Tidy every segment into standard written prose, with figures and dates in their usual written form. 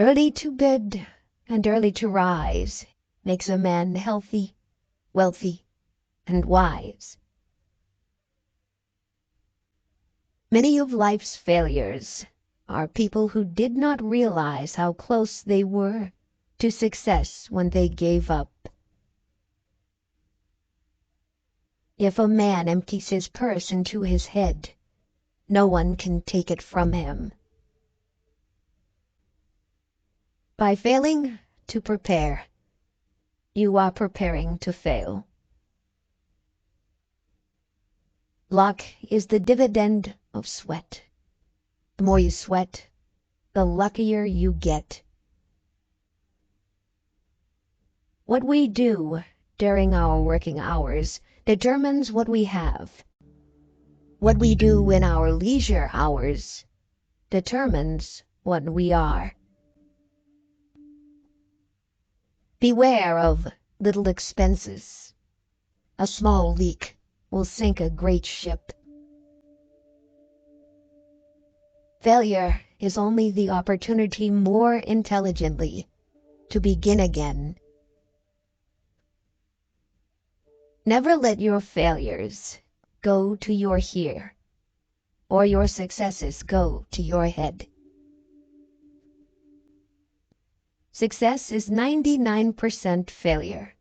Early to bed and early to rise makes a man healthy, wealthy, and wise. Many of life's failures are people who did not realize how close they were to success when they gave up. If a man empties his purse into his head, no one can take it from him. By failing to prepare, you are preparing to fail. Luck is the dividend of sweat. The more you sweat, the luckier you get. What we do during our working hours determines what we have. What we do in our leisure hours determines what we are. Beware of little expenses. A small leak will sink a great ship. Failure is only the opportunity more intelligently to begin again. Never let your failures go to your here, or your successes go to your head. Success is 99% failure.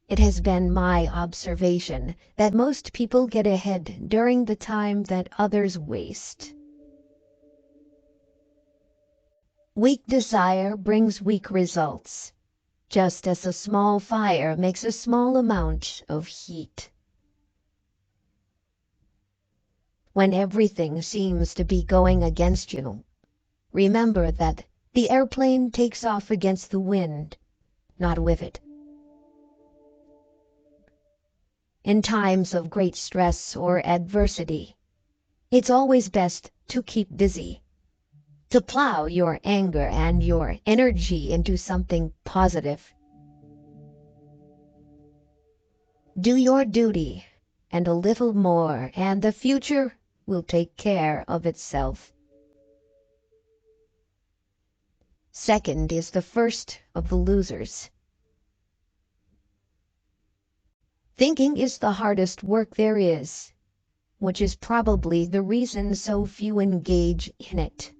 It has been my observation that most people get ahead during the time that others waste. Weak desire brings weak results, just as a small fire makes a small amount of heat. When everything seems to be going against you, remember that the airplane takes off against the wind, not with it. In times of great stress or adversity, it's always best to keep busy, to plow your anger and your energy into something positive. Do your duty and a little more, and the future will take care of itself. Second is the first of the losers. Thinking is the hardest work there is, which is probably the reason so few engage in it.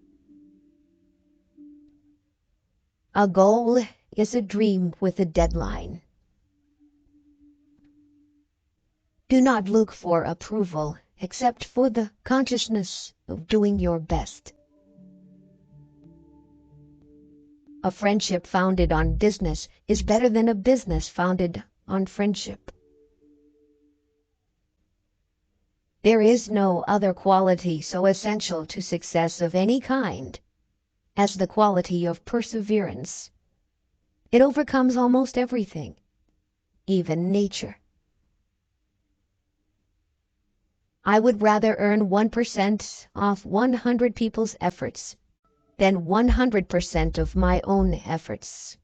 A goal is a dream with a deadline. Do not look for approval except for the consciousness of doing your best. A friendship founded on business is better than a business founded on friendship. There is no other quality so essential to success of any kind as the quality of perseverance. It overcomes almost everything, even nature. I would rather earn 1% off 100 people's efforts than 100% of my own efforts.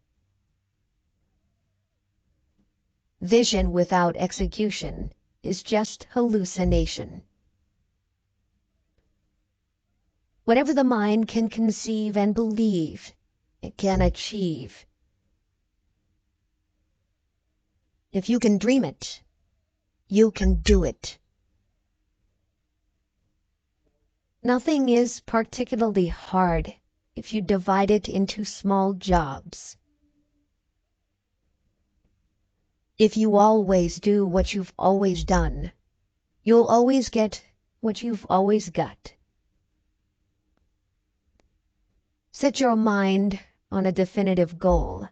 Vision without execution is just hallucination. Whatever the mind can conceive and believe, it can achieve. If you can dream it, you can do it. Nothing is particularly hard if you divide it into small jobs. If you always do what you've always done, you'll always get what you've always got. Set your mind on a definitive goal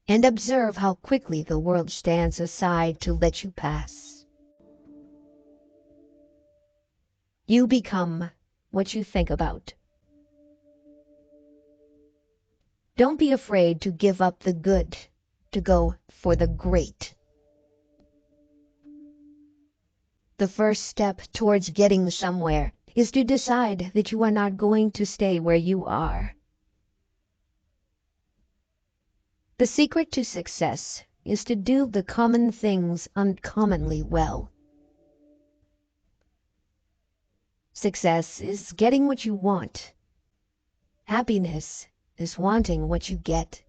and observe how quickly the world stands aside to let you pass. You become what you think about. Don't be afraid to give up the good to go for the great. The first step towards getting somewhere is to decide that you are not going to stay where you are. The secret to success is to do the common things uncommonly well. Success is getting what you want, Happiness is wanting what you get.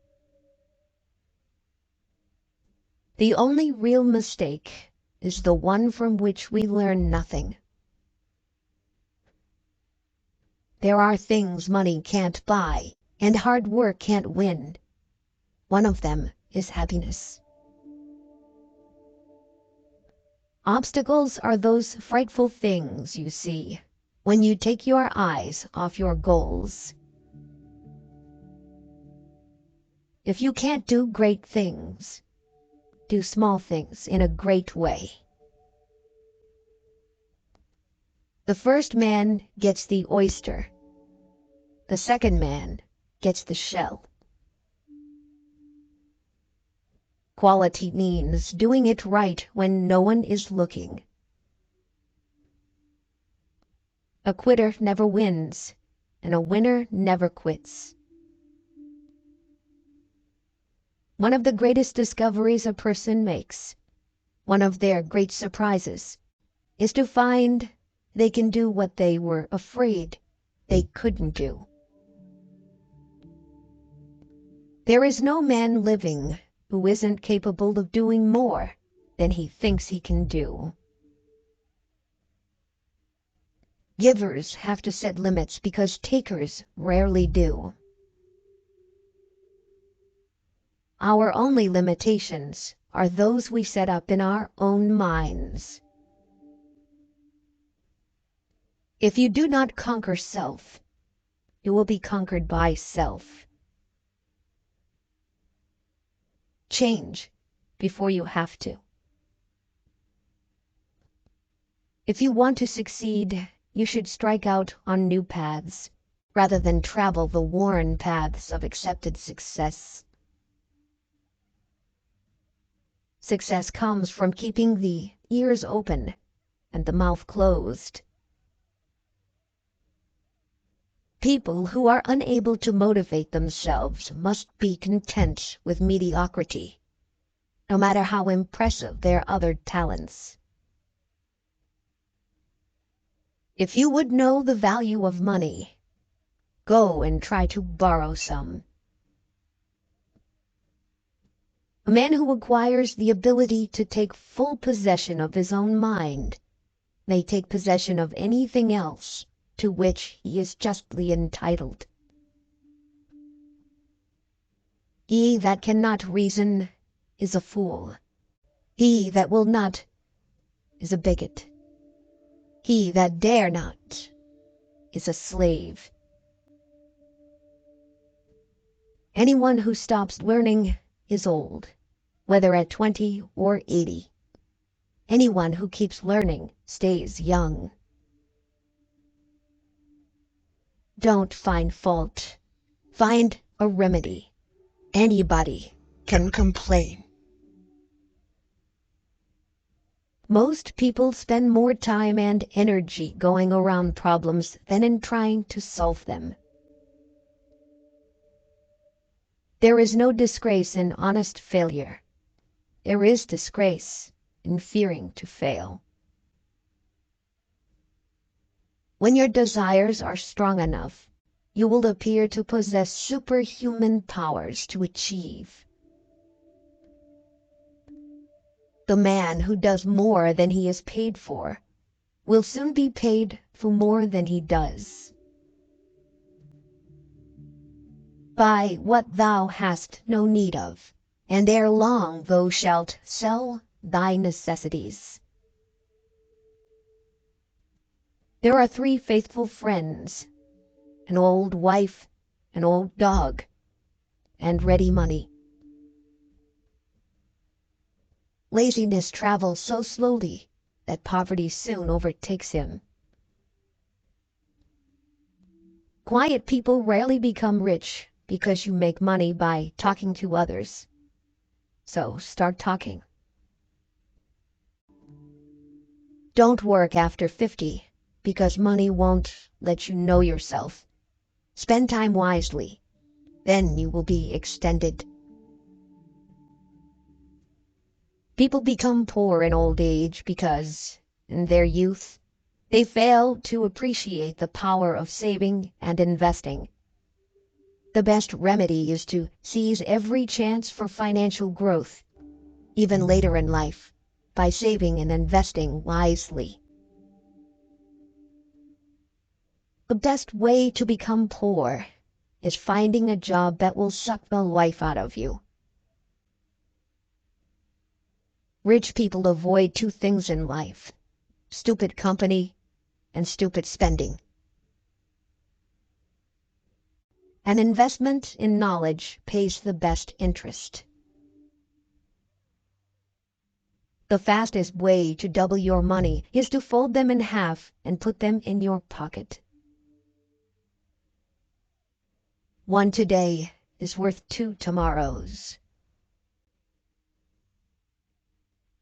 The only real mistake is the one from which we learn nothing. There are things money can't buy and hard work can't win. One of them is happiness. Obstacles are those frightful things you see when you take your eyes off your goals. If you can't do great things, do small things in a great way. The first man gets the oyster. The second man gets the shell. Quality means doing it right when no one is looking. A quitter never wins, and a winner never quits. One of the greatest discoveries a person makes, one of their great surprises, is to find they can do what they were afraid they couldn't do. There is no man living who isn't capable of doing more than he thinks he can do. Givers have to set limits because takers rarely do. Our only limitations are those we set up in our own minds. If you do not conquer self, you will be conquered by self. Change before you have to. If you want to succeed, you should strike out on new paths rather than travel the worn paths of accepted success. Success comes from keeping the ears open and the mouth closed. People who are unable to motivate themselves must be content with mediocrity, no matter how impressive their other talents. If you would know the value of money, go and try to borrow some. A man who acquires the ability to take full possession of his own mind may take possession of anything else to which he is justly entitled. He that cannot reason is a fool. He that will not is a bigot. He that dare not is a slave. Anyone who stops learning is old, whether at 20 or 80. Anyone who keeps learning stays young. Don't find fault. Find a remedy. Anybody can complain. Most people spend more time and energy going around problems than in trying to solve them. There is no disgrace in honest failure. There is disgrace in fearing to fail. When your desires are strong enough, you will appear to possess superhuman powers to achieve. The man who does more than he is paid for will soon be paid for more than he does. Buy what thou hast no need of, and ere long thou shalt sell thy necessities. There are 3 faithful friends: an old wife, an old dog, and ready money. Laziness travels so slowly that poverty soon overtakes him. Quiet people rarely become rich because you make money by talking to others. So start talking. Don't work after 50 because money won't let you know yourself. Spend time wisely, then you will be extended. People become poor in old age because, in their youth, they fail to appreciate the power of saving and investing. The best remedy is to seize every chance for financial growth, even later in life, by saving and investing wisely. The best way to become poor is finding a job that will suck the life out of you. Rich people avoid two things in life: stupid company and stupid spending. An investment in knowledge pays the best interest. The fastest way to double your money is to fold them in half and put them in your pocket. One today is worth two tomorrows.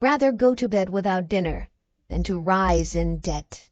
Rather go to bed without dinner than to rise in debt.